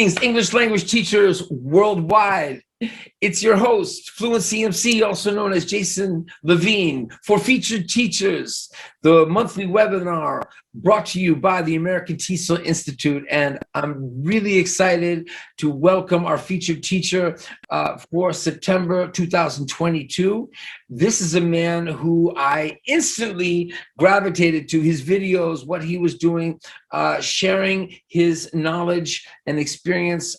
Greetings, English language teachers worldwide. It's your host, Fluency MC, also known as Jason Levine, for Featured Teachers, the monthly webinar brought to you by the American TESOL Institute. And I'm really excited to welcome our featured teacher for September 2022. This is a man who I instantly gravitated to his videos, what he was doing, sharing his knowledge and experience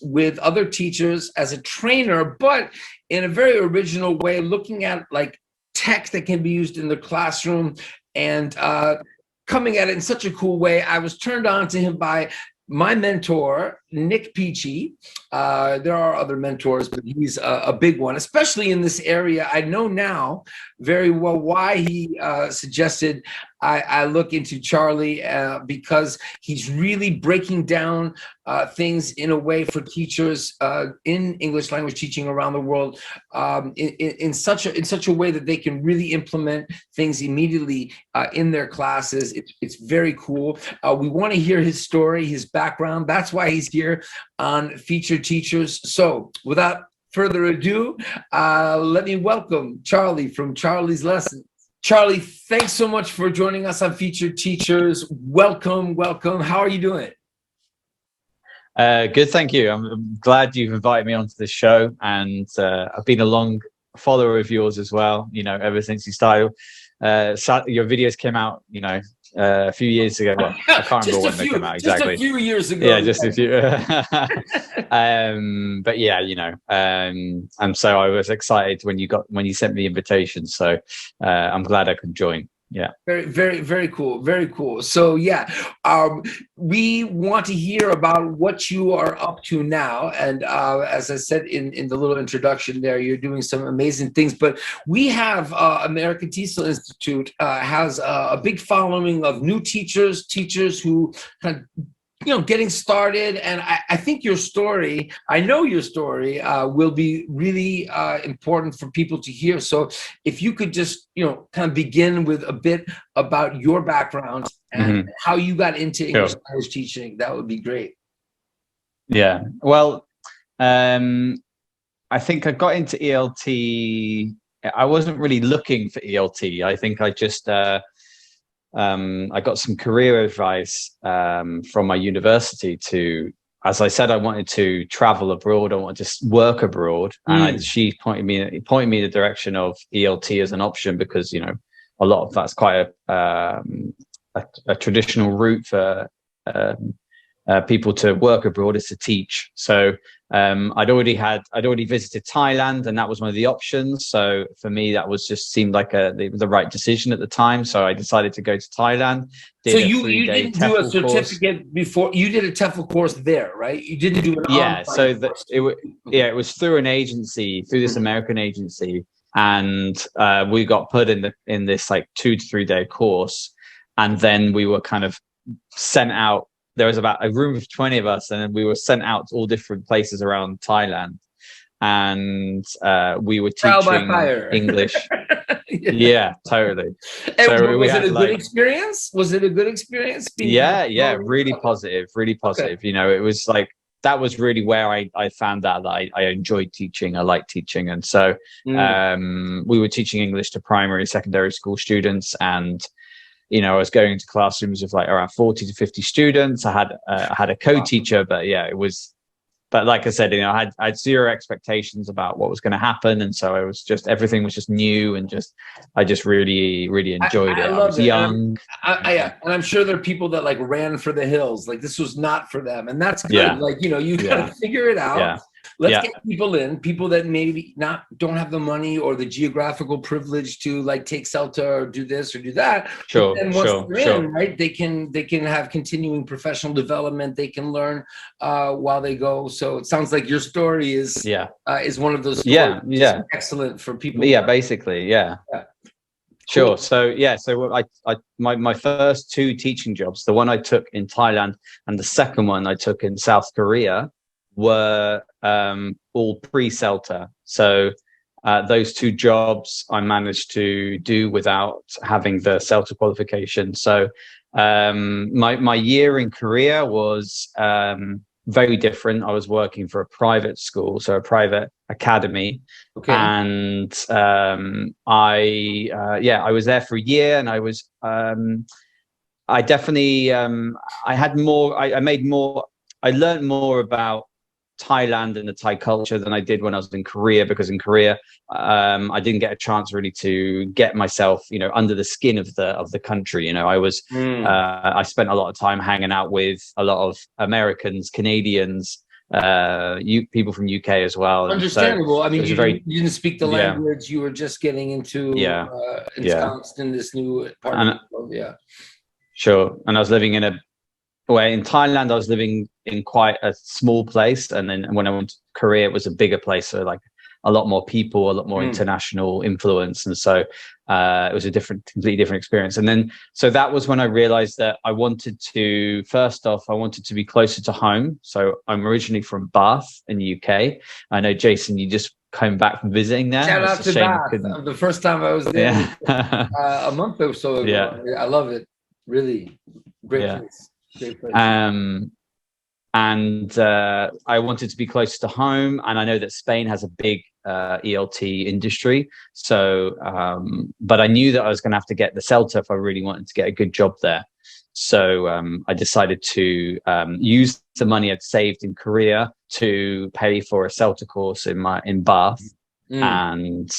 with other teachers as a trainer, but in a very original way, looking at like tech that can be used in the classroom and coming at it in such a cool way. I was turned on to him by my mentor, Nick Peachy. There are other mentors, but he's a big one, especially in this area. I know now very well why he suggested I look into Charlie, because he's really breaking down things in a way for teachers in English language teaching around the world in such a way that they can really implement things immediately in their classes. It's very cool. We want to hear his story, his background. That's why he's here on Featured Teachers. So without further ado, let me welcome Charlie from Charlie's Lessons. Charlie, thanks so much for joining us on Featured Teachers. Welcome, welcome. How are you doing? Good, thank you. I'm glad you've invited me onto this show, and I've been a long follower of yours as well. You know, ever since you started, your videos came out, you know, a few years ago. Well, I can't remember when they came out exactly. Just a few years ago. Yeah, just a few. But yeah, you know, and so I was excited when you sent me the invitation. So I'm glad I could join. Yeah. Very cool. Very cool. So yeah, we want to hear about what you are up to now. And as I said in the little introduction there, you're doing some amazing things. But we have American TESOL Institute has a big following of new teachers who kind of, you know, getting started. And I think your story, I know your story will be really important for people to hear. So if you could just, you know, kind of begin with a bit about your background and how you got into English language teaching, that would be great. Yeah, well, I think I got into ELT. I wasn't really looking for ELT. I think I just I got some career advice from my university to, as I said, I wanted to travel abroad. I wanted to work abroad, and she pointed me in the direction of ELT as an option because, you know, a lot of that's quite a traditional route for people to work abroad is to teach. So I'd already visited Thailand, and that was one of the options. So for me, that was just seemed like the right decision at the time. So I decided to go to Thailand. So you didn't do a certificate before? You did a TEFL course there, right? You didn't do an so it was through an agency, through this American agency, and we got put in this like 2 to 3 day course, and then we were kind of sent out. There was about a room of 20 of us, and we were sent out to all different places around Thailand, and we were teaching English. Yeah, totally. And so was it a good experience? Was it a good experience? Yeah, really positive, really positive. Okay. You know, it was like, that was really where I found out that I enjoyed teaching. I like teaching. And so we were teaching English to primary, secondary school students, and you know, I was going into classrooms of like around 40 to 50 students. I had a co-teacher, but yeah, but like I said, you know, I had zero expectations about what was going to happen. And so everything was just new, and I just really, really enjoyed it. I was young. And I'm sure there are people that like ran for the hills. Like this was not for them. And that's good. Yeah. Like, you know, you got to figure it out. Yeah. Let's get people that maybe don't have the money or the geographical privilege to like take CELTA or do this or do that. Sure. And once they're in, right, they can have continuing professional development. They can learn while they go. So it sounds like your story is one of those stories. Yeah. Excellent for people. Yeah, basically. Yeah. Sure. Cool. So my first 2 teaching jobs, the one I took in Thailand and the second one I took in South Korea, were all pre-CELTA. So those 2 jobs I managed to do without having the CELTA qualification. So my year in Korea was very different. I was working for a private school, so a private academy. Okay. And I was there for a year, and I definitely I had more. I made more. I learned more about Thailand and the Thai culture than I did when I was in Korea, because in Korea I didn't get a chance really to get myself, under the skin of the country. I spent a lot of time hanging out with a lot of Americans, Canadians, people from UK as well. Understandable. I mean, it was you didn't speak the language. You were just getting into ensconced in this new part of the world. Yeah. Sure. And I was living in Thailand, I was living in quite a small place. And then when I went to Korea, it was a bigger place. So like a lot more people, a lot more international influence. And so it was a completely different experience. And then, so that was when I realized that I wanted to be closer to home. So I'm originally from Bath in the UK. I know, Jason, you just came back from visiting there. Shout out to Bath. The first time I was there, a month or so ago. Yeah. I love it. Really great place. Great place. And I wanted to be close to home, and I know that Spain has a big ELT industry. So, but I knew that I was going to have to get the CELTA if I really wanted to get a good job there. So I decided to use the money I'd saved in Korea to pay for a CELTA course in Bath, and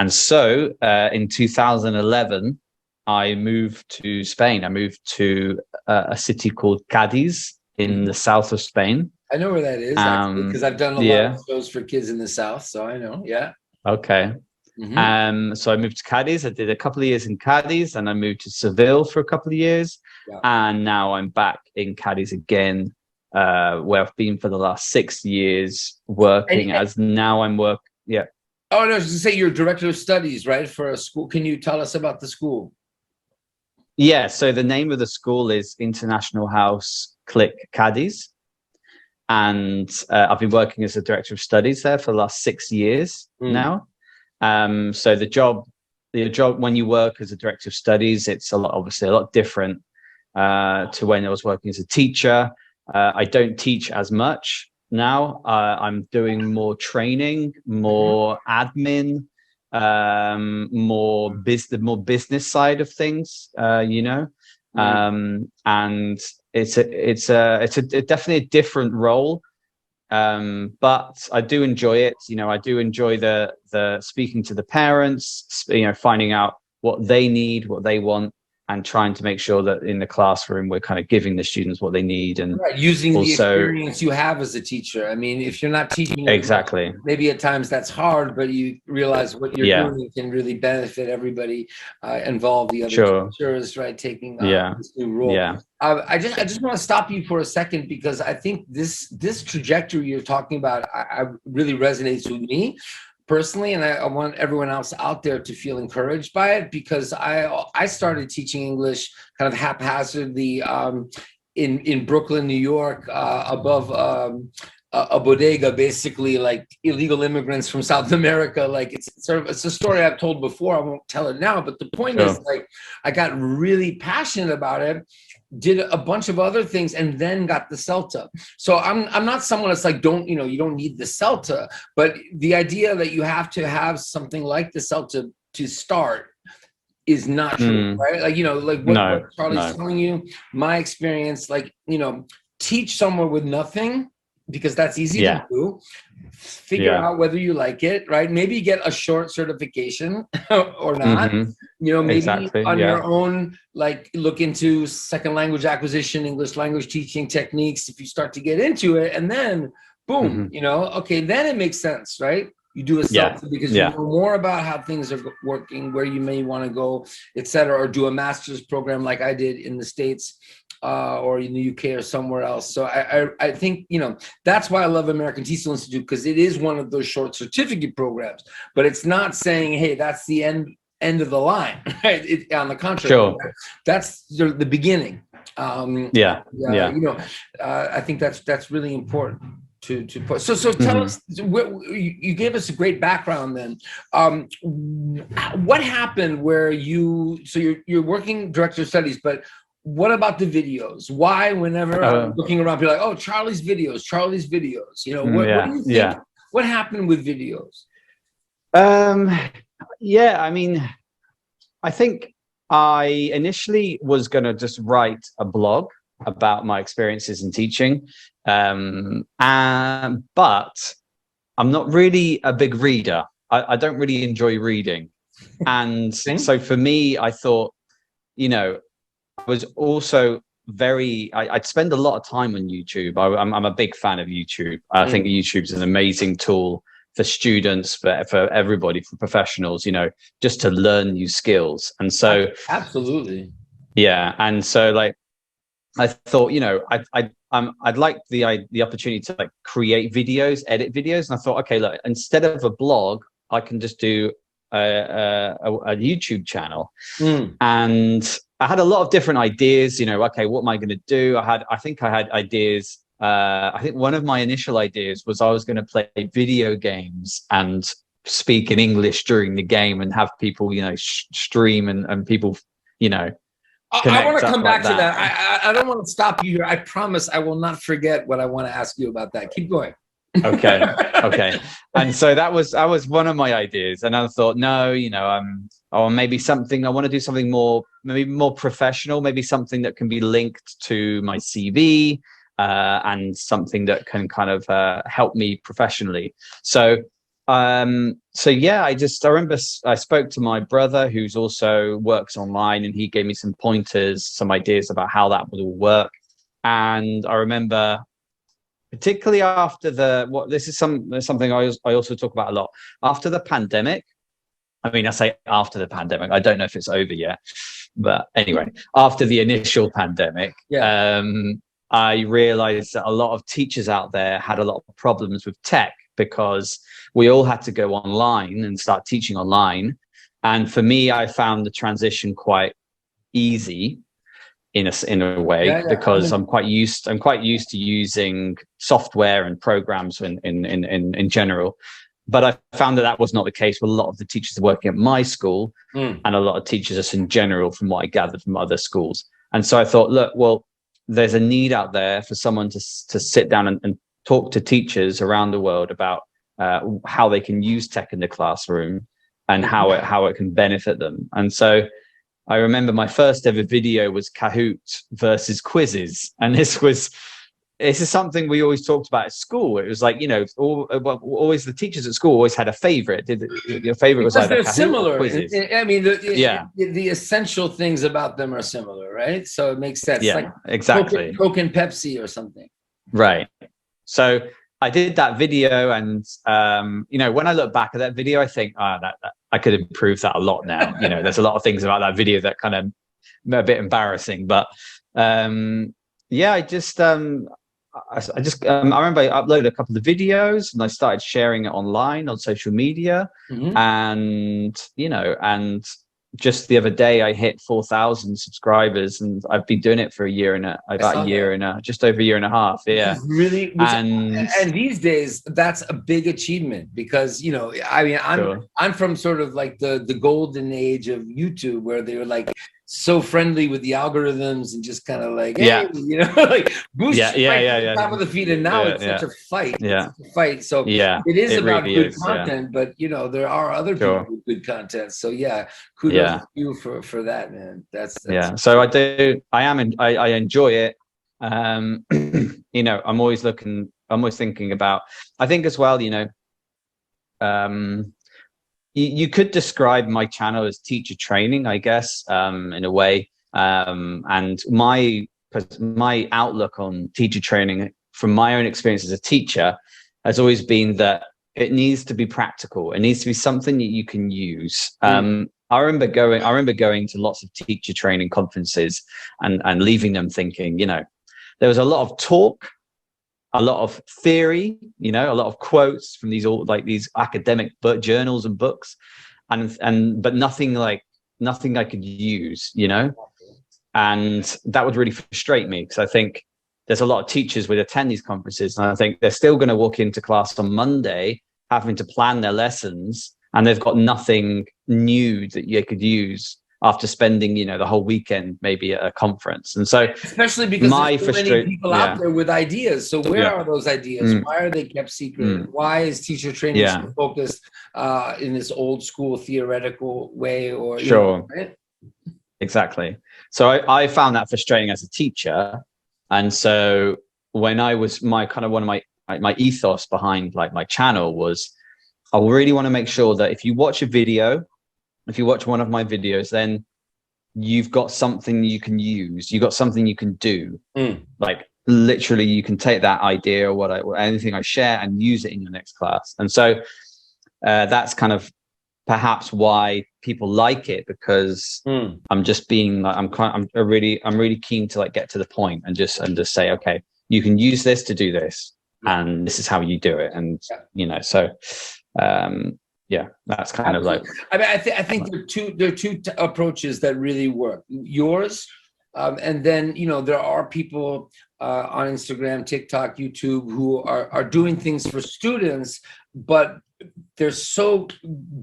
so in 2011. I moved to Spain. I moved to a city called Cadiz in the south of Spain. I know where that is, actually, because I've done a lot of shows for kids in the south, so I know. Yeah. Okay. So I moved to Cadiz. I did a couple of years in Cadiz, and I moved to Seville for a couple of years, and now I'm back in Cadiz again, where I've been for the last 6 years working. Yeah. Oh, no, I was going to say you're director of studies, right, for a school. Can you tell us about the school? Yeah, so the name of the school is International House Click Cadiz, and I've been working as a director of studies there for the last 6 years now. So the job when you work as a director of studies, it's obviously a lot different to when I was working as a teacher. I don't teach as much now. I'm doing more training, more admin, more business side of things, and it's definitely a different role, but I do enjoy it. I do enjoy the speaking to the parents, finding out what they need, what they want, and trying to make sure that in the classroom we're kind of giving the students what they need, and using the experience you have as a teacher. I mean, if you're not teaching exactly, maybe at times that's hard, but you realize what you're doing can really benefit everybody involved, the other teachers, right, taking this new role. I just want to stop you for a second, because I think this trajectory you're talking about I really resonates with me personally, and I want everyone else out there to feel encouraged by it, because I started teaching English kind of haphazardly in Brooklyn, New York, above a bodega, basically, like illegal immigrants from South America. Like it's a story I've told before. I won't tell it now, but the point is, like, I got really passionate about it, did a bunch of other things, and then got the CELTA. So I'm not someone that's like, you don't need the CELTA, but the idea that you have to have something like the CELTA to start is not true, right? Like, like what Charlie's telling you, my experience, like, teach somewhere with nothing, because that's easy to do. Figure out whether you like it, right? Maybe get a short certification or not. Maybe on your own, like, look into second language acquisition, English language teaching techniques if you start to get into it, and then boom, okay, then it makes sense, right? You do a CELTA because you know more about how things are working, where you may want to go, etc., or do a master's program like I did in the States, or in the UK or somewhere else. So I think, that's why I love American TESOL Institute, because it is one of those short certificate programs, but it's not saying, hey, that's the end of the line, right? On the contrary, that's the beginning. I think that's really important to put. So tell us, you gave us a great background then. What happened where you're working director of studies, but what about the videos? Why, whenever I'm looking around, people are like, oh, Charlie's videos. You know, what do you think? What happened with videos? Yeah, I mean, I think I initially was going to just write a blog about my experiences in teaching, but I'm not really a big reader. I don't really enjoy reading, and so for me, I thought, you know, I was also I'd spend a lot of time on YouTube. I'm a big fan of YouTube. I think YouTube's an amazing tool for students, for everybody, for professionals, you know, just to learn new skills. And so absolutely, yeah. And so like I thought, you know, I'd like the opportunity to like create videos, edit videos, and I thought, okay, look, instead of a blog, I can just do a YouTube channel. And I had a lot of different ideas, you know, okay, what am I going to do? I think I had ideas. I think one of my initial ideas was I was going to play video games and speak in English during the game and have people, you know, stream and people, you know, I want to come back to that. I don't want to stop you here. I promise I will not forget what I want to ask you about that. Keep going. Okay. And so that was one of my ideas, and I thought, no, you know, or maybe something, I want to do something more, maybe more professional, maybe something that can be linked to my CV, and something that can kind of help me professionally. So yeah, I remember I spoke to my brother, who's also works online, and he gave me some pointers, some ideas about how that would all work. And I remember, particularly after this is something I also talk about a lot, after the pandemic. I mean, I say after the pandemic, I don't know if it's over yet, but anyway, after the initial pandemic, I realized that a lot of teachers out there had a lot of problems with tech, because we all had to go online and start teaching online. And for me, I found the transition quite easy in a way, because I'm quite used to using software and programs in general. But I found that was not the case with a lot of the teachers working at my school, and a lot of teachers just in general, from what I gathered from other schools. And so I thought, look, well, there's a need out there for someone to sit down and talk to teachers around the world about how they can use tech in the classroom and how it can benefit them. And so I remember my first ever video was Kahoot versus quizzes, and this is something we always talked about at school. It was like, you know, always the teachers at school always had a favorite. Your favorite was either Kahoot similar. Or quizzes. I mean, the essential things about them are similar, right? So it makes sense. Yeah, like exactly. Coke and Pepsi or something. Right. So I did that video, and you know, when I look back at that video, I think, that I could improve that a lot now. You know, there's a lot of things about that video that kind of a bit embarrassing, but yeah, I remember I uploaded a couple of videos and I started sharing it online on social media, and you know, and just the other day I hit 4,000 subscribers, and I've been doing it for just over a year and a half. Yeah, really. And these days that's a big achievement, because, you know, I mean, I'm from sort of like the golden age of YouTube, where they were like so friendly with the algorithms and just kind of like, hey, you know, like boost top of the feed. And now it's such a fight. It's a fight. So it is about really good content, but you know, there are other people with good content. So kudos to you for that, man. That's So I enjoy it. You know, I'm always thinking about, I think as well, you know, you could describe my channel as teacher training, I guess, in a way. And my outlook on teacher training, from my own experience as a teacher, has always been that it needs to be practical. It needs to be something that you can use. I remember going to lots of teacher training conferences and leaving them thinking, you know, there was a lot of talk, a lot of theory, you know, a lot of quotes from these academic journals and books, but nothing I could use, you know. And that would really frustrate me, because I think there's a lot of teachers would attend these conferences, and I think they're still going to walk into class on Monday having to plan their lessons, and they've got nothing new that you could use after spending, you know, the whole weekend maybe at a conference. And so especially because there's so many people out yeah, there with ideas. So where yeah, are those ideas? Why are they kept secret? Why is teacher training yeah, so focused in this old school theoretical way, or you sure, know, right? exactly. So I found that frustrating as a teacher. And so when I was my kind of one of my ethos behind like my channel was, I really want to make sure that if you watch a video, if you watch one of my videos, then you've got something you can use. You've got something you can do. Like literally, you can take that idea or anything I share and use it in your next class. And so that's kind of perhaps why people like it, because I'm just being like, I'm really keen to like get to the point and just say, okay, you can use this to do this, and this is how you do it. And you know, so yeah, that's kind of like, I mean, I think there are two approaches that really work. Yours, and then, you know, there are people on Instagram, TikTok, YouTube who are doing things for students, but they're so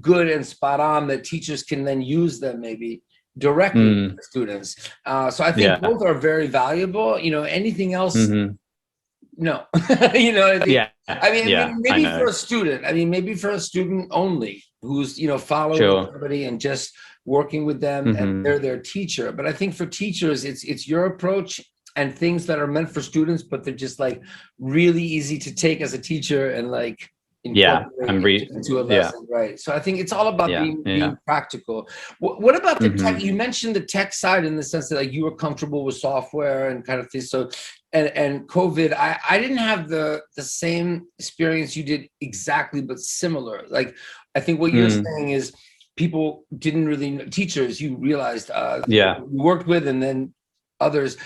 good and spot on that teachers can then use them maybe directly for students. So I think both are very valuable. You know, anything else, no. You know, I mean, maybe for a student. I mean, maybe for a student only who's, you know, following everybody and just working with them, and they're their teacher. But I think for teachers, it's your approach and things that are meant for students, but they're just like really easy to take as a teacher and like incorporate into a lesson, right? So I think it's all about being practical. What about the tech? You mentioned the tech side in the sense that like you were comfortable with software and kind of things. So and COVID, I didn't have the same experience you did exactly, but similar. Like I think what you're saying is people didn't really know, teachers you realized you worked with, and then others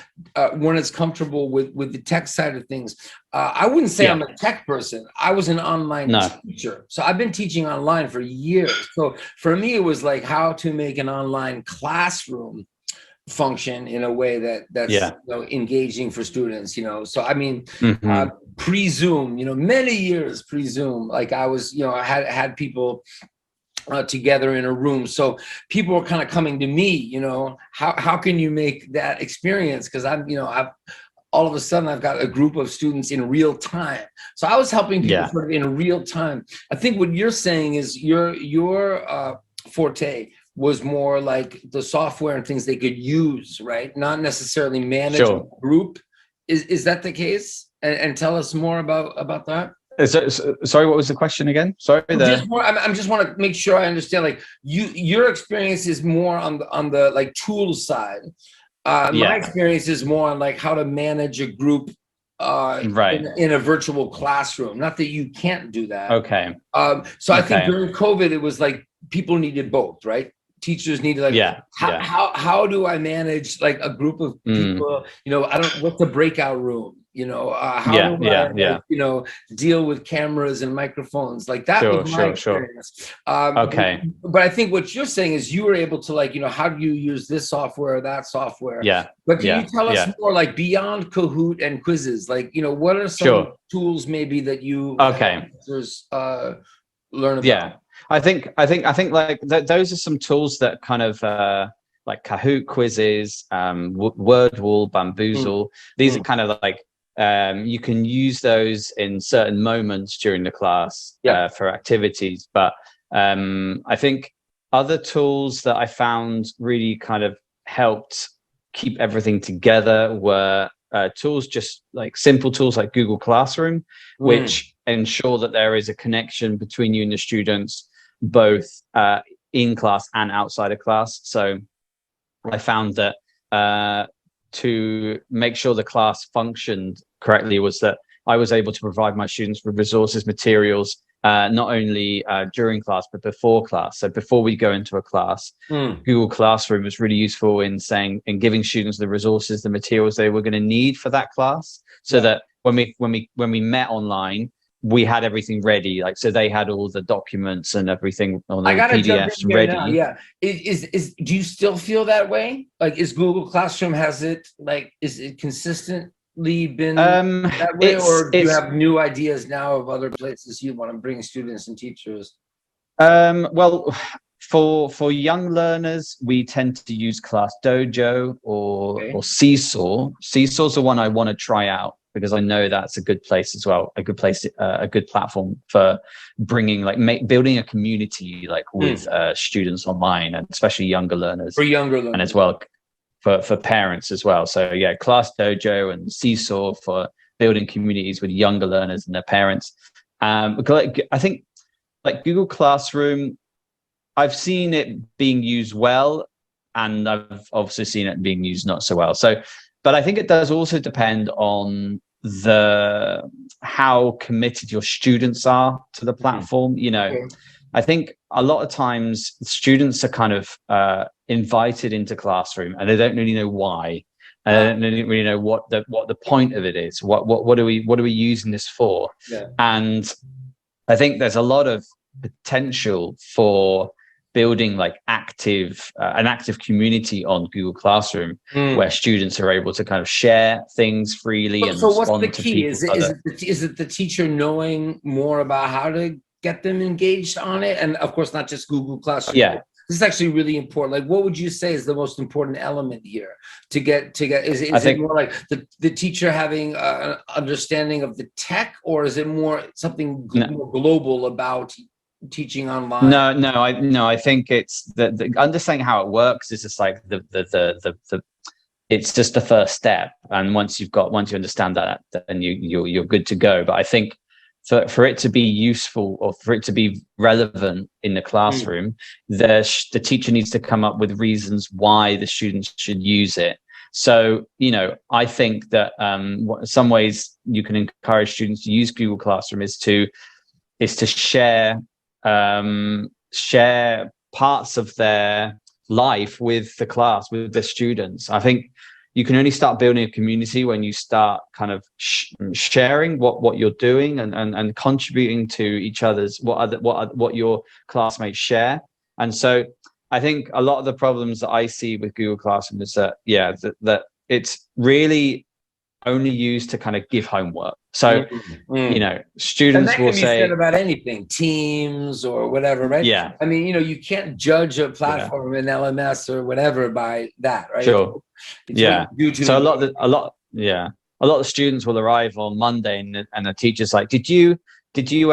weren't as comfortable with the tech side of things. I wouldn't say I'm a tech person. I was an online teacher. So I've been teaching online for years. So for me, it was like how to make an online classroom function in a way that's you know, engaging for students, you know. So I mean, pre-Zoom, you know, many years pre-Zoom, like I was, you know, I had people together in a room. So people were kind of coming to me, you know, how can you make that experience? Because I'm, you know, all of a sudden I've got a group of students in real time. So I was helping people sort of in real time. I think what you're saying is your forte was more like the software and things they could use, right? Not necessarily manage a group. Is that the case? And tell us more about that. Sorry, what was the question again? Sorry, I just want to make sure I understand. Like your experience is more on the like tool side. My experience is more on like how to manage a group in a virtual classroom. Not that you can't do that. Okay. So I think during COVID, it was like people needed both, right? Teachers needed like how do I manage like a group of people? You know, what's a breakout room? You know, how do I like, you know, deal with cameras and microphones? Like that was my experience. But I think what you're saying is you were able to like, you know, how do you use this software or that software? But can you tell us more like beyond Kahoot and quizzes? Like, you know, what are some tools maybe that you learn about? I think like those are some tools that kind of like Kahoot, quizzes, Wordwall, Bamboozle. These are kind of like you can use those in certain moments during the class for activities. But I think other tools that I found really kind of helped keep everything together were tools, just like simple tools like Google Classroom, which ensure that there is a connection between you and the students, both in class and outside of class. So I found that to make sure the class functioned correctly was that I was able to provide my students with resources, materials, not only during class, but before class. So before we go into a class, Google Classroom was really useful in giving students the resources, the materials they were going to need for that class, so that when we met online, we had everything ready. Like, so they had all the documents and everything on the PDFs ready. Now. Yeah. Do you still feel that way? Like, is Google Classroom, is it consistently been that way, or do you have new ideas now of other places you want to bring students and teachers? Well, For young learners, we tend to use Class Dojo or Seesaw. Seesaw's the one I want to try out because I know that's a good place as well, a good place, a good platform for bringing, like, building a community, like, with students online, and especially younger learners. For younger learners. And as well for parents as well. So yeah, Class Dojo and Seesaw for building communities with younger learners and their parents. Because I think, like, Google Classroom, I've seen it being used well, and I've obviously seen it being used not so well. So, but I think it does also depend on how committed your students are to the platform. You know, I think a lot of times students are kind of invited into Classroom, and they don't really know why, and they don't really know what the point of it is. What are we using this for? And I think there's a lot of potential for building, like, an active community on Google Classroom, where students are able to kind of share things freely. And so what's the to key? Is it the teacher knowing more about how to get them engaged on it? And of course, not just Google Classroom. Yeah. This is actually really important. Like, what would you say is the most important element here to get, is it more like the teacher having an understanding of the tech, or is it more something more global about teaching online? No, I think it's the understanding how it works is just like it's just the first step. And once you understand that, then you're good to go. But I think for it to be useful, or for it to be relevant in the classroom, the teacher needs to come up with reasons why the students should use it. So, you know, I think that some ways you can encourage students to use Google Classroom is to share parts of their life with the class, with the students. I think you can only start building a community when you start kind of sharing what you're doing and contributing to each other's what your classmates share. And so I think a lot of the problems that I see with Google Classroom is that that it's really only used to kind of give homework. So you know, students will say, said about anything, Teams or whatever, right? Yeah. I mean, you know, you can't judge a platform in LMS or whatever by that, right? Sure. It's So a lot of the students will arrive on Monday, and the teacher's like, did you see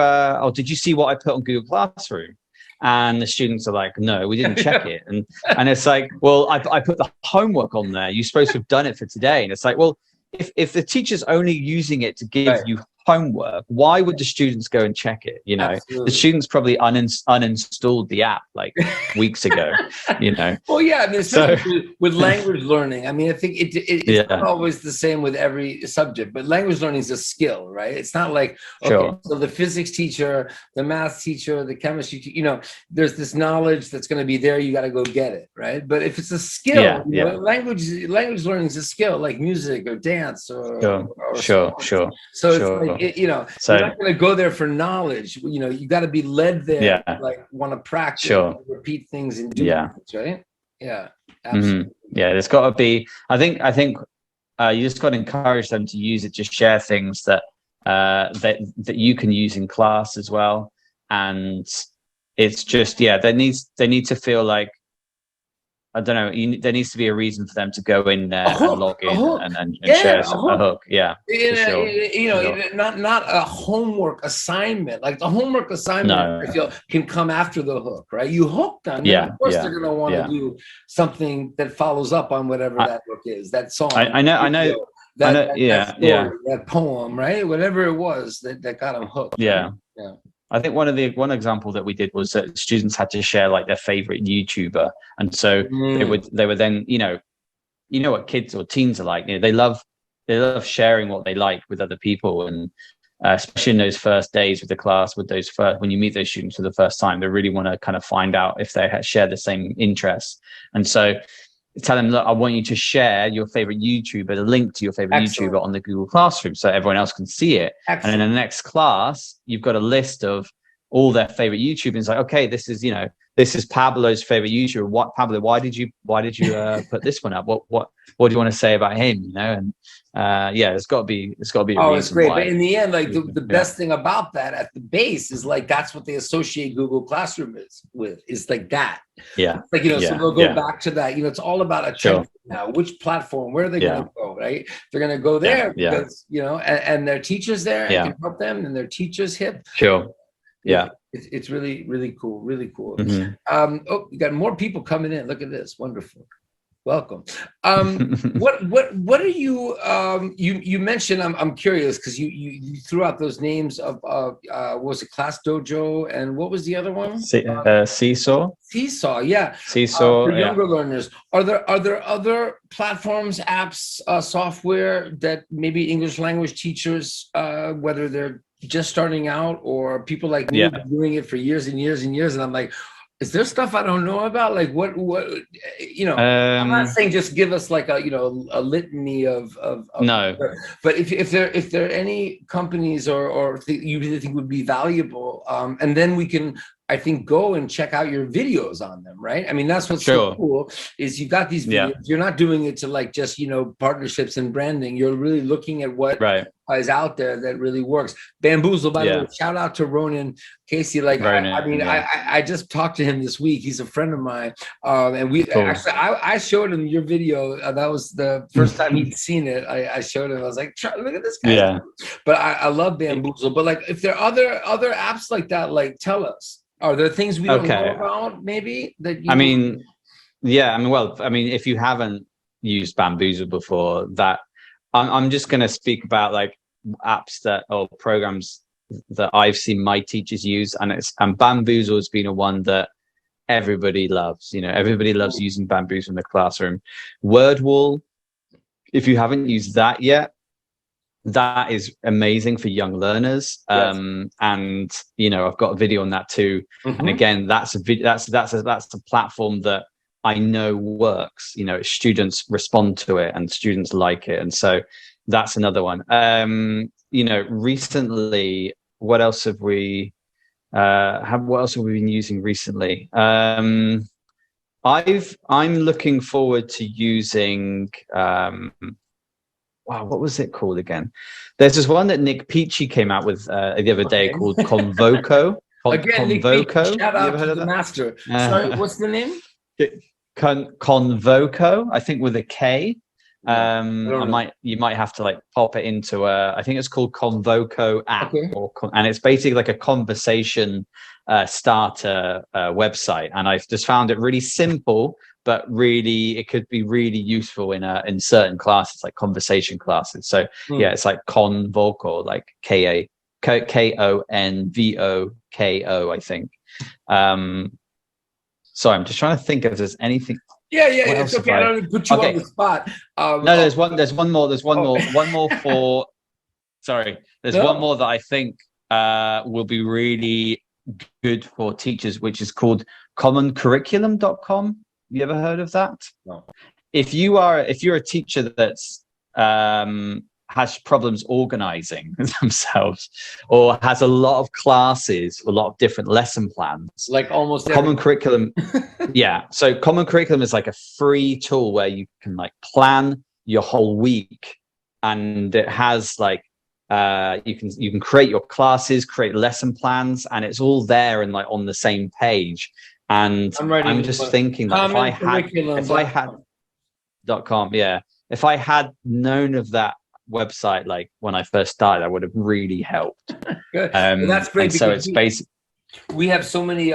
what I put on Google Classroom? And the students are like, no, we didn't check it. And it's like, well, I put the homework on there. You're supposed to have done it for today. And it's like, well, if the teacher's only using it to give you homework, why would the students go and check it? You know, the students probably uninstalled the app like weeks ago, you know. Well, yeah, I mean, especially with language learning. I mean, I think it's not always the same with every subject, but language learning is a skill, right? It's not like, okay, so the physics teacher, the math teacher, the chemistry teacher, you know, there's this knowledge that's going to be there. You got to go get it, right? But if it's a skill, you know, language learning is a skill, like music or dance or sure. So it's like, you know, you're not going to go there for knowledge. You know, you got to be led there, like want to practice, repeat things and do things, right? Yeah, absolutely. Yeah, there's got to be. I think you just got to encourage them to use it to share things that that you can use in class as well. And it's just they need to feel like, I don't know, there needs to be a reason for them to go in there and log in and share a hook. Yeah, you know, not a homework assignment. Like the homework assignment, I feel, can come after the hook, right? You hook them, of course they're going to want to do something that follows up on whatever that hook is, that song. I know. That poem, right? Whatever it was that got them hooked. Yeah. I think one example that we did was that students had to share like their favorite YouTuber, and so they were then, you know what kids or teens are like. You know, they love sharing what they like with other people, and especially in those first days with the class, when you meet those students for the first time, they really want to kind of find out if they share the same interests. And so tell them, look, I want you to share your favorite YouTuber, the link to your favorite YouTuber on the Google Classroom so everyone else can see it. And in the next class, you've got a list of all their favorite YouTubers. It's like, okay, this this is Pablo's favorite YouTuber. What, Pablo, why did you put this one up? What do you want to say about him? You know, and yeah, it's got to be a reason. It's great. Why. But in the end, like the best thing about that at the base is like that's what they associate Google Classroom with. It's like that. Yeah. Like, you know, so they'll go back to that. You know, it's all about attention now. Which platform? Where are they going to go? Right? They're going to go there because you know, and their teachers there can help them, and their teachers hip. Sure. Yeah. It's really, really cool. Really cool. Mm-hmm. Oh, you got more people coming in. Look at this. Wonderful. Welcome. What are you you mentioned, I'm curious because you threw out those names of what was it, Class Dojo, and what was the other one? Seesaw. Seesaw, yeah. Seesaw for younger learners. Are there other platforms, apps, software that maybe English language teachers, whether they're just starting out or people like me doing it for years and years and years, and I'm like, is there stuff I don't know about? Like what you know, I'm not saying just give us like a, you know, a litany of no, but if there are any companies or you really think would be valuable, and then we can, I think, go and check out your videos on them, right? I mean, that's what's so cool is you've got these videos. You're not doing it to like just, you know, partnerships and branding. You're really looking at what is out there that really works. Bamboozle, by the way, shout out to Ronan Casey. Like, I just talked to him this week. He's a friend of mine, and we actually I showed him your video. That was the first time he'd seen it. I showed him. I was like, look at this guy. Yeah. But I love Bamboozle. But like, if there are other apps like that, like, tell us. Are there things we don't know about, maybe? That you if you haven't used Bamboozle before, that I'm just going to speak about like apps or programs that I've seen my teachers use, and Bamboozle has been a one that everybody loves. You know, everybody loves using Bamboozle in the classroom. WordWall, if you haven't used that yet, that is amazing for young learners. And you know, I've got a video on that too. And again, that's a platform that I know works. You know, students respond to it and students like it, and so that's another one. You know, recently, what else have we been using recently? I'm looking forward to using wow, what was it called again? There's this one that Nick Peachy came out with the other day called Convoco. Convoco. Shout out to the master. Sorry, what's the name? Convoco, I think, with a K. You might have to like pop it into I think it's called Convoco app, and it's basically like a conversation starter website, and I've just found it really simple, but really it could be really useful in certain classes, like conversation classes. So yeah, it's like Convoco, like Konvoko, I think. So I'm just trying to think if there's anything. It's okay. I don't put you on the spot. No, there's one more for. Sorry, there's one more that I think will be really good for teachers, which is called commoncurriculum.com. You ever heard of that? No. If you're a teacher that's has problems organizing themselves, or has a lot of classes, a lot of different lesson plans, like almost Common Curriculum. So Common Curriculum is like a free tool where you can like plan your whole week, and it has like you can create your classes, create lesson plans, and it's all there and like on the same page. And I'm just thinking that if I had known of that website like when I first started, that would have really helped. Good. That's great. So it's basic. We have so many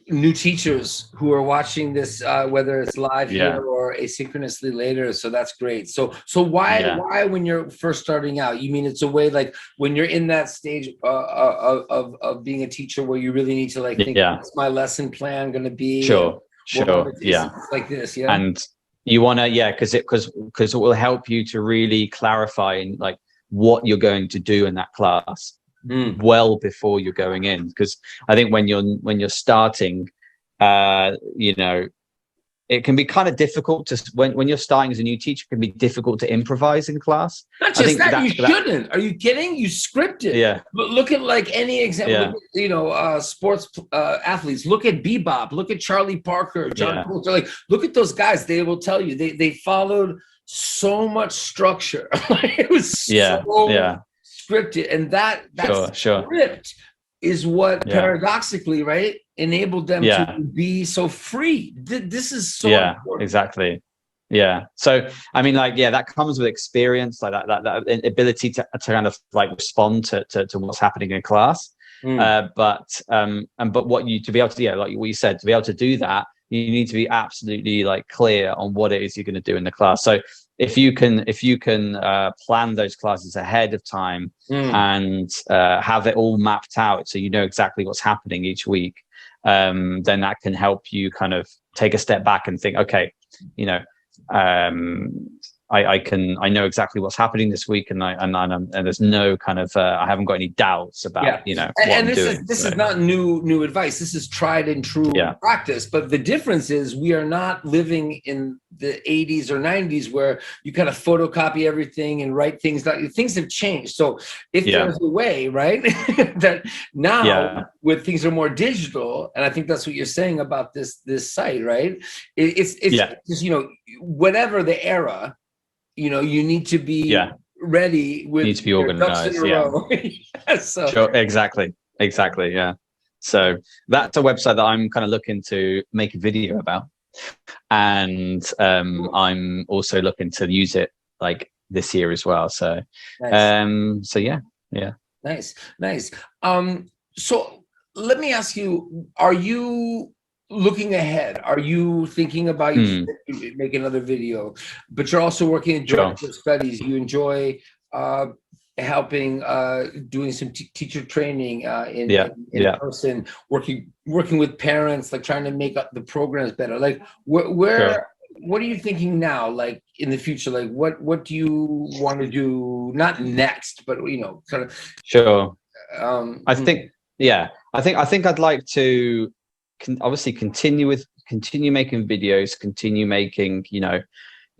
new teachers who are watching this, whether it's live here or asynchronously later. So that's great. So why when you're first starting out, you mean it's a way like when you're in that stage of being a teacher where you really need to like think, what's my lesson plan going to be? Sure. Like this, And you want to, because it will help you to really clarify like what you're going to do in that class well before you're going in. Because I think when you're starting, you know, it can be kind of difficult to when you're starting as a new teacher, it can be difficult to improvise in class. Not just that, you shouldn't. Are you kidding? You script it. Yeah. But look at like any example. Yeah. Look at, you know, sports athletes. Look at Bebop. Look at Charlie Parker, John Coulter. Like, look at those guys. They will tell you they followed so much structure. It was so scripted, and that script is what paradoxically, right, enabled them to be so free. This is so important. Exactly. Yeah. So I mean, like, that comes with experience, like that ability to kind of like respond to what's happening in class. But what you to be able to like what you said, to be able to do that, you need to be absolutely like clear on what it is you're going to do in the class. So if you can plan those classes ahead of time and have it all mapped out, so you know exactly what's happening each week, then that can help you kind of take a step back and think, okay, you know, I know exactly what's happening this week, and there's no kind of I haven't got any doubts about you know what I'm doing. This is not new advice. This is tried and true practice. But the difference is we are not living in the 80s or 90s where you kind of photocopy everything and write things down. Things have changed. So if there's a way, right, that now with things are more digital, and I think that's what you're saying about this site, right? It's just, you know, whatever the era, you know, you need to be ready with, you need to be organized. So sure, exactly. Yeah. So that's a website that I'm kind of looking to make a video about, and I'm also looking to use it like this year as well. So so yeah. Nice. So let me ask you, are you looking ahead? Are you thinking about you make another video, but you're also working in director studies? You enjoy helping, doing some teacher training in person, working with parents, like trying to make up the programs better. Like where what are you thinking now? Like in the future, like what do you want to do? Not next, but you know, kind of. Sure. I think I'd like to obviously continue making videos, continue making, you know,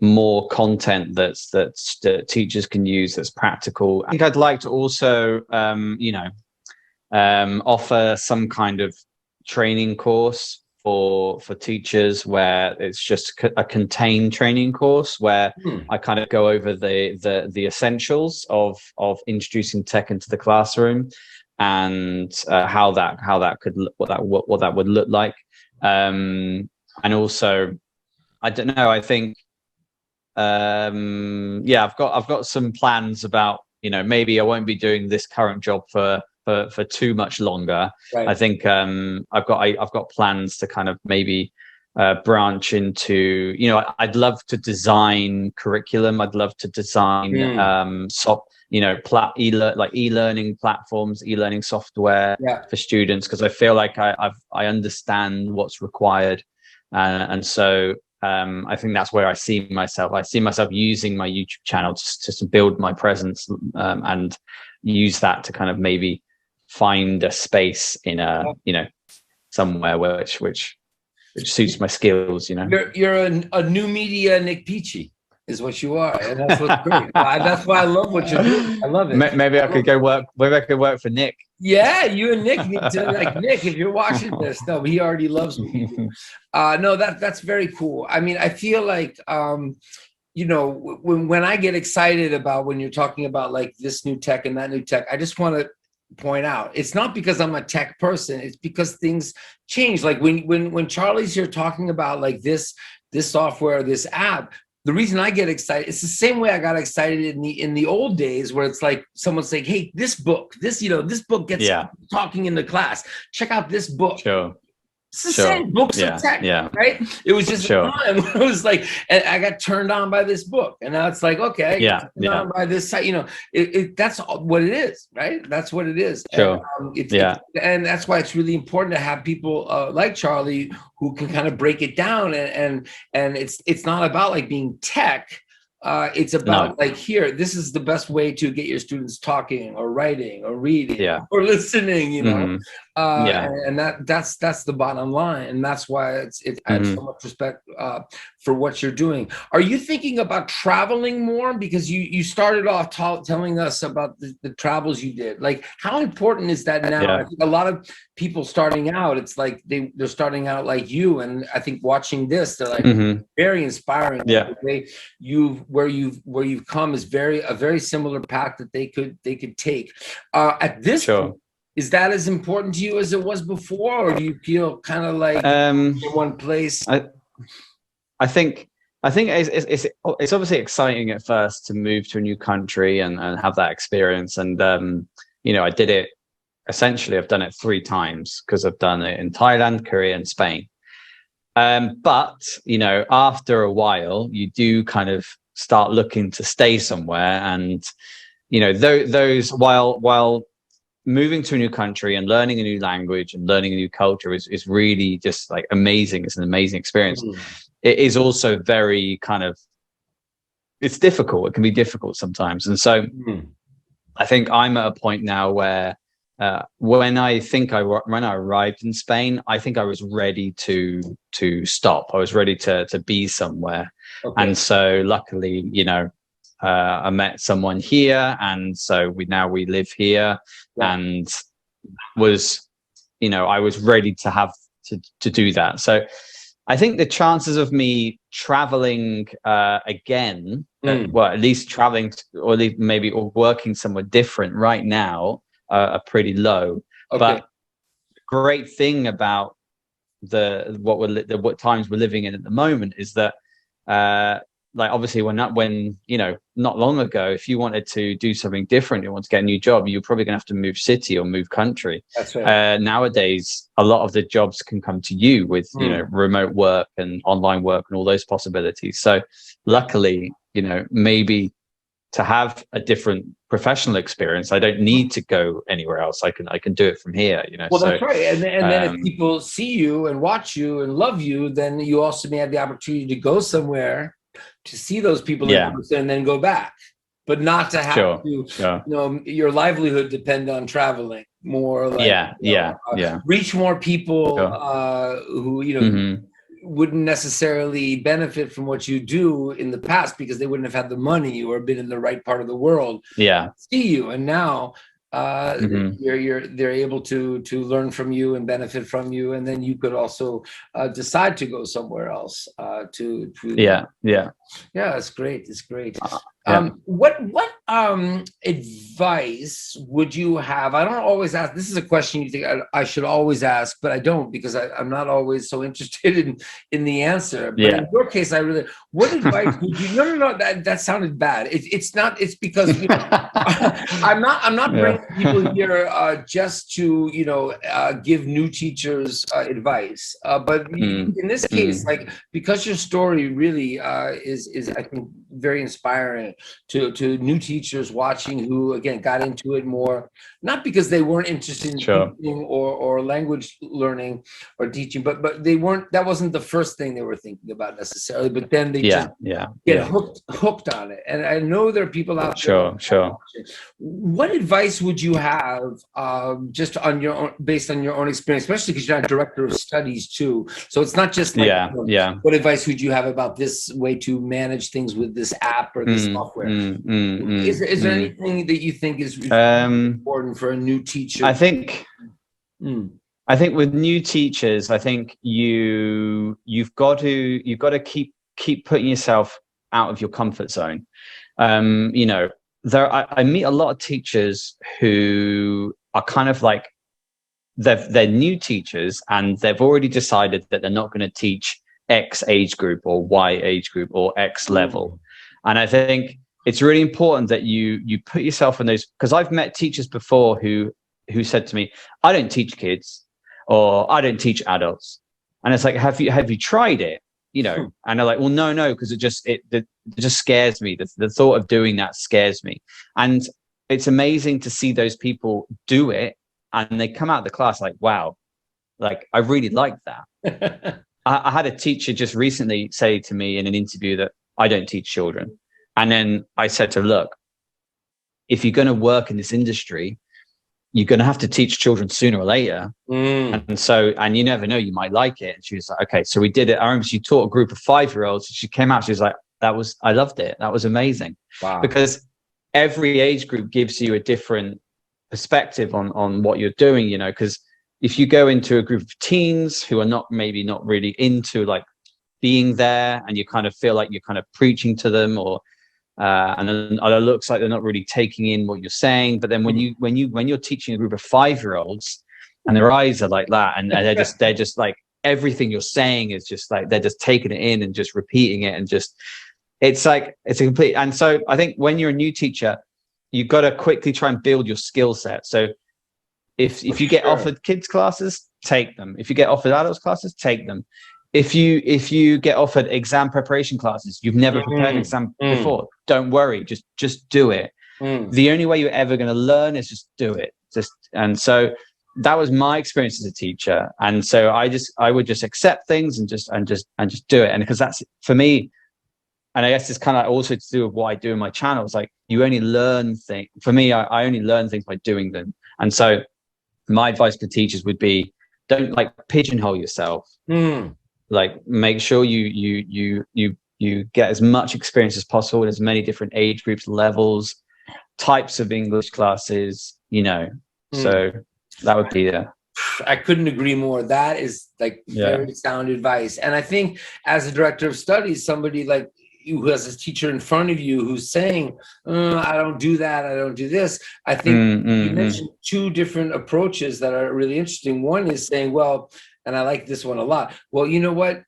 more content that teachers can use, that's practical. I think I'd like to also you know, offer some kind of training course for teachers, where it's just a contained training course where I kind of go over the essentials of introducing tech into the classroom, and how that could what that would look like, and also I don't know, I think I've got some plans about, you know, maybe I won't be doing this current job for too much longer. I think I've got plans to kind of maybe branch into, you know, I'd love to design curriculum, I'd love to design you know, e-learning platforms, e-learning software for students, because I feel like I understand what's required, and so I think that's where I see myself. I see myself using my YouTube channel to build my presence, and use that to kind of maybe find a space in a, you know, somewhere which suits my skills. You know, you're a new media Nick Peachy. Is what you are, and that's what's great. That's why I love what you're doing. I love it. Maybe I could go work. Maybe I could work for Nick. Yeah, you and Nick need to, like, Nick, if you're watching this, no, he already loves me. No, that's very cool. I mean, I feel like you know, when I get excited about when you're talking about like this new tech and that new tech, I just want to point out, it's not because I'm a tech person, it's because things change. Like when Charlie's here talking about like this software, this app, the reason I get excited, it's the same way I got excited in the old days, where it's like someone's saying, hey, this book gets talking in the class. Check out this book. Sure. It's the same books of tech, right? It was just a time when it was like, and I got turned on by this book, and now it's like, okay, I got turned on by this site. You know, that's what it is, right? That's what it is. Sure. And, and that's why it's really important to have people like Charlie who can kind of break it down, and it's not about like being tech. It's about like, here, this is the best way to get your students talking or writing or reading or listening, you know. Yeah. And that's the bottom line, and that's why I have so much respect for what you're doing. Are you thinking about traveling more? Because you started off telling us about the travels you did. Like, how important is that now? Yeah. I think a lot of people starting out, it's like they're starting out like you, and I think watching this, they're like very inspiring. Yeah. Like the way where you've come is a very similar path that they could take. At this point, is that as important to you as it was before, or do you feel kind of like in one place? I think it's obviously exciting at first to move to a new country and have that experience. And you know, I did it essentially. I've done it 3 times because I've done it in Thailand, Korea, and Spain. But you know, after a while, you do kind of start looking to stay somewhere, and you know, those while moving to a new country and learning a new language and learning a new culture is really just like amazing. It's an amazing experience. It is also very kind of, it's difficult. It can be difficult sometimes. And so I think I'm at a point now where when I arrived in Spain, I think I was ready to stop. I was ready to be somewhere. And so luckily, you know, I met someone here, and so we live here, and was, you know, I was ready to have to do that. So I think the chances of me traveling again, well, at least traveling or maybe working somewhere different right now are pretty low. But the great thing about what times we're living in at the moment is that like obviously when you know, not long ago, if you wanted to do something different, you want to get a new job, you're probably gonna have to move city or move country. That's right. Nowadays a lot of the jobs can come to you with you know, remote work and online work and all those possibilities. So luckily, you know, maybe to have a different professional experience, I don't need to go anywhere else. I can do it from here, you know. Well, that's right. And then if people see you and watch you and love you, then you also may have the opportunity to go somewhere to see those people and then go back, but not to have to, you know, your livelihood depend on traveling more. Like, reach more people who, you know, wouldn't necessarily benefit from what you do in the past because they wouldn't have had the money or been in the right part of the world. See you, and now they're able to learn from you and benefit from you, and then you could also decide to go somewhere else it's great. What advice would you have? I don't always ask, this is a question you think I should always ask, but I don't, because I'm not always so interested in the answer. But in your case, what advice would you? No, that sounded bad. It's not. It's because, you know, I'm not bringing people here just to, you know, give new teachers advice. But in this case, like, because your story really is I think very inspiring to new teachers watching, who again got into it more, not because they weren't interested in teaching or language learning or teaching, but that wasn't the first thing they were thinking about necessarily, but then they just get hooked on it. And I know there are people out there. What advice would you have, just on your own, based on your own experience, especially because you're not director of studies too, so it's not just like, what advice would you have about this way to manage things with this app or this software? Is there anything that you think is important for a new teacher? I think with new teachers, I think you've got to keep putting yourself out of your comfort zone. You know, I meet a lot of teachers who are kind of like, they're new teachers and they've already decided that they're not going to teach X age group or Y age group or X level. And I think it's really important that you put yourself in those, because I've met teachers before who said to me, I don't teach kids, or I don't teach adults. And it's like, have you tried it? You know, and they're like, well, no, because it just scares me. The thought of doing that scares me. And it's amazing to see those people do it, and they come out of the class like, wow, like I really like that. I had a teacher just recently say to me in an interview that I don't teach children. And then I said to her, look, if you're going to work in this industry, you're going to have to teach children sooner or later. Mm. And so, and you never know, you might like it. And she was like, okay, so we did it. I remember she taught a group of 5-year-olds. She came out, she was like, I loved it. That was amazing. Wow. Because every age group gives you a different perspective on what you're doing, you know, because if you go into a group of teens who are maybe not really into like being there, and you kind of feel like you're kind of preaching to them, or and then it looks like they're not really taking in what you're saying. But then when you're teaching a group of 5-year-olds and their eyes are like that, and they're just like, everything you're saying is just like, they're just taking it in and just repeating it, and just, it's like, it's a complete. And so I think when you're a new teacher, you've got to quickly try and build your skill set. So if you get offered kids classes, take them. If you get offered adults classes, take them. If you get offered exam preparation classes, you've never prepared an exam before, don't worry, just do it. The only way you're ever going to learn is just do it. And so that was my experience as a teacher. And so I would just accept things and just do it. And because that's, for me, and I guess it's kind of also to do with what I do in my channel. It's like, you only learn things. For me, I only learn things by doing them. And so my advice to teachers would be, don't like pigeonhole yourself. Like, make sure you get as much experience as possible in as many different age groups, levels, types of English classes, you know. So that would be I couldn't agree more. That is like very sound advice. And I think as a director of studies, somebody like who has a teacher in front of you who's saying, I don't do that, I don't do this. I think you mentioned two different approaches that are really interesting. One is saying, well, and I like this one a lot. Well, you know what?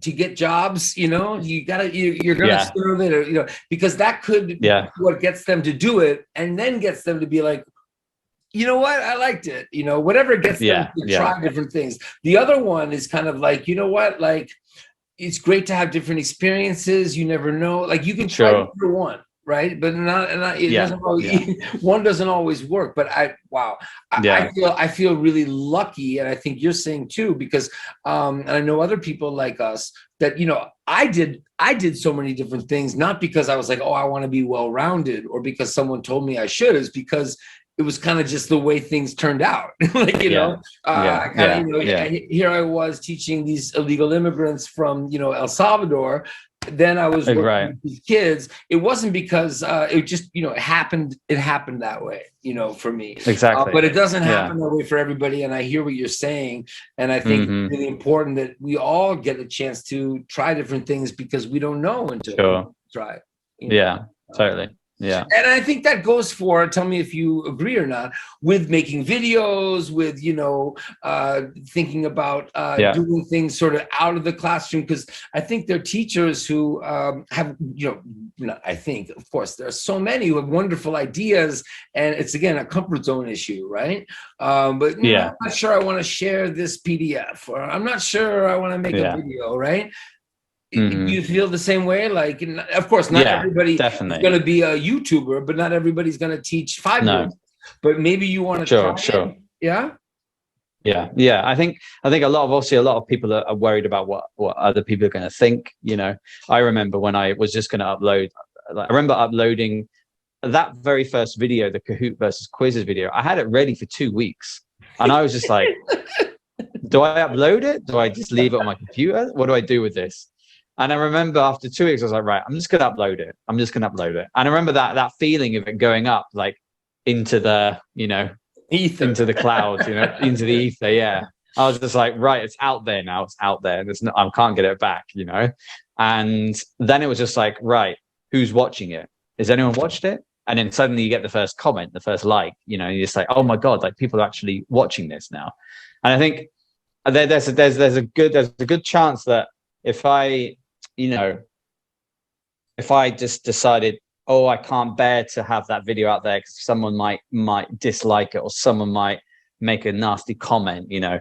To get jobs, you know, you're gonna serve it, or, you know, because that could be what gets them to do it, and then gets them to be like, you know what, I liked it, you know, whatever gets them to try different things. The other one is kind of like, you know what, like, it's great to have different experiences. You never know, like, you can try either one, right? But it doesn't always, one doesn't always work. But I feel really lucky, and I think you're saying too, because and I know other people like us that, you know, I did so many different things, not because I was like, oh, I want to be well-rounded, or because someone told me I should. It's because it was kind of just the way things turned out. Like, you know, here I was teaching these illegal immigrants from, you know, El Salvador. Then I was working with these kids. It wasn't because it just, you know, it happened that way, you know, for me. Exactly. But it doesn't happen that way for everybody. And I hear what you're saying. And I think it's really important that we all get a chance to try different things, because we don't know until we try. You know? Totally. Yeah. And I think that goes for, tell me if you agree or not, with making videos, with, you know, thinking about doing things sort of out of the classroom, because I think there are teachers who have, you know, I think, of course, there are so many who have wonderful ideas, and it's, again, a comfort zone issue, right? But I'm not sure I want to share this PDF, or I'm not sure I want to make a video, right? You feel the same way? Like, of course, not everybody is going to be a YouTuber, but not everybody's going to teach 5-year-olds. But maybe you want to try it. Yeah. I think a lot of people are worried about what other people are going to think. You know, I remember when I was just going to upload. I remember uploading that very first video, the Kahoot versus Quizzes video. I had it ready for 2 weeks, and I was just like, do I upload it? Do I just leave it on my computer? What do I do with this? And I remember after 2 weeks, I was like, right, I'm just going to upload it. And I remember that feeling of it going up, like, into the, you know, ether, into the clouds, you know, into the ether. Yeah. I was just like, right, it's out there now. It's out there. I can't get it back, you know? And then it was just like, right, who's watching it? Has anyone watched it? And then suddenly you get the first comment, the first like, you know, you're just like, oh my God, like, people are actually watching this now. And I think there's a good chance that if I just decided, oh, I can't bear to have that video out there because someone might dislike it, or someone might make a nasty comment, you know,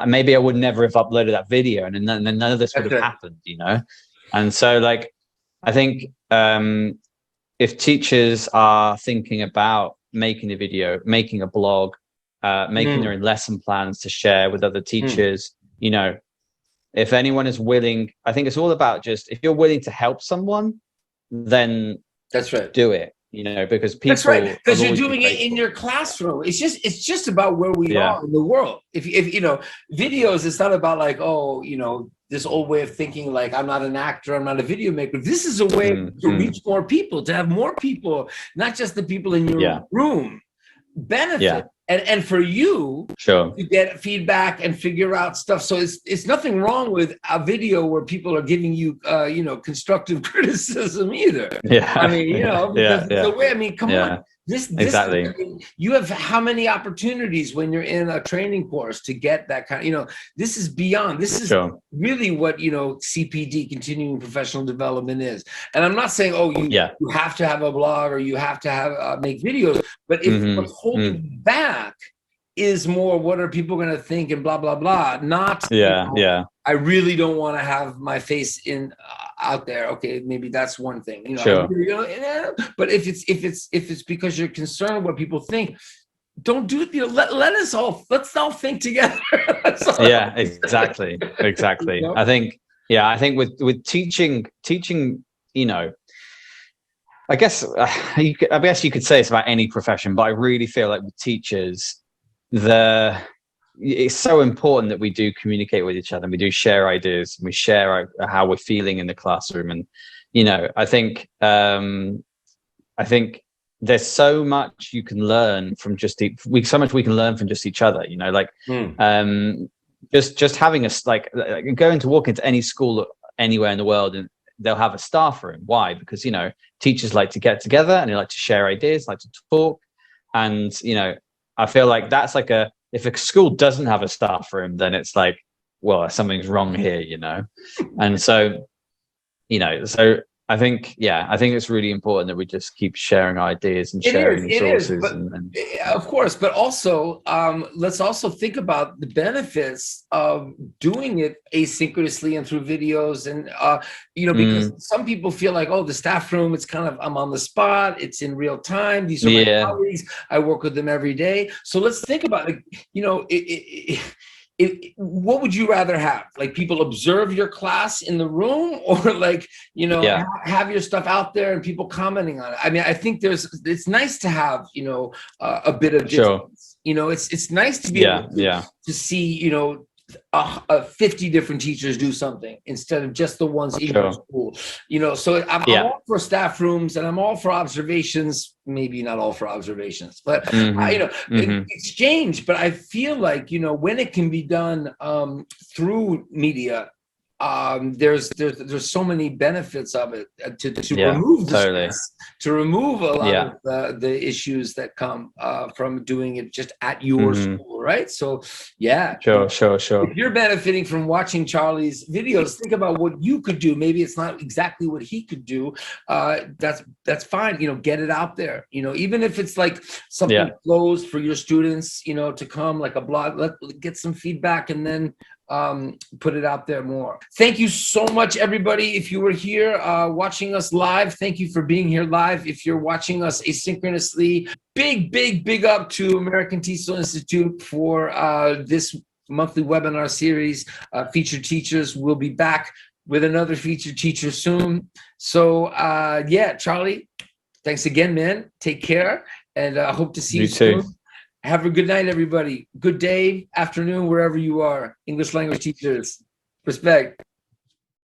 maybe I would never have uploaded that video, and then none of this would have happened, you know. And so, like, I think if teachers are thinking about making a video, making a blog, making their own lesson plans to share with other teachers, you know, if anyone is willing, I think it's all about just, if you're willing to help someone, then that's right, do it. because people That's right, will because you're always be doing it in grateful. your classroom. It's just about where we Yeah. are in the world. If videos, it's not about like, oh, this old way of thinking, like, I'm not an actor, I'm not a video maker. This is a way to reach more people, to have more people, not just the people in your room, benefit. And for you Sure. to get feedback and figure out stuff. So it's nothing wrong with a video where people are giving you constructive criticism either. Yeah. I mean, because it's the way. I mean, come on. This exactly. You have how many opportunities when you're in a training course to get that kind of, this is beyond. This is really what CPD, continuing professional development, is. And I'm not saying, oh, you have to have a blog or you have to have make videos, but if what's holding you back is more, what are people going to think and blah blah blah, not I really don't want to have my face in out there. Okay, maybe that's one thing. But if it's because you're concerned what people think, don't do it. Let's all think together. Yeah, exactly. I think with teaching, I guess you could say it's about any profession, but I really feel like with teachers, it's so important that we do communicate with each other and we do share ideas and we share how we're feeling in the classroom. And I think there's so much you can learn from so much we can learn from just each other. Just having going to walk into any school anywhere in the world and they'll have a staff room. Why? Because teachers like to get together and they like to share ideas, like to talk. And I feel like that's like if a school doesn't have a staff room, then it's like, well, something's wrong here, And so, so I think it's really important that we just keep sharing ideas and sharing resources. Of course, but also let's also think about the benefits of doing it asynchronously and through videos, and because some people feel like, oh, the staff room, it's kind of, I'm on the spot, it's in real time. These are my colleagues, I work with them every day. So let's think about it. What would you rather have? Like, people observe your class in the room, or like, have your stuff out there and people commenting on it? I mean, I think it's nice to have, a bit of distance. It's nice to be able to see, 50 different teachers do something instead of just the ones in your school. So I'm all for staff rooms and I'm all for observations. Maybe not all for observations, but exchange. But I feel like when it can be done through media, there's so many benefits of it to remove the stress, to remove a lot of the issues that come from doing it just at your school, right? So sure. If you're benefiting from watching Charlie's videos, think about what you could do. Maybe it's not exactly what he could do. That's fine. Get it out there. Even if it's like something closed for your students, to come, like a blog, get some feedback and then put it out there more. Thank you so much, everybody. If you were here watching us live, thank you for being here live. If you're watching us asynchronously, big up to American TESOL Institute for this monthly webinar series, Featured Teachers. We'll be back with another featured teacher soon. So Charlie, thanks again, man. Take care, and hope to see you soon. Have a good night, everybody. Good day, afternoon, wherever you are. English language teachers. Respect.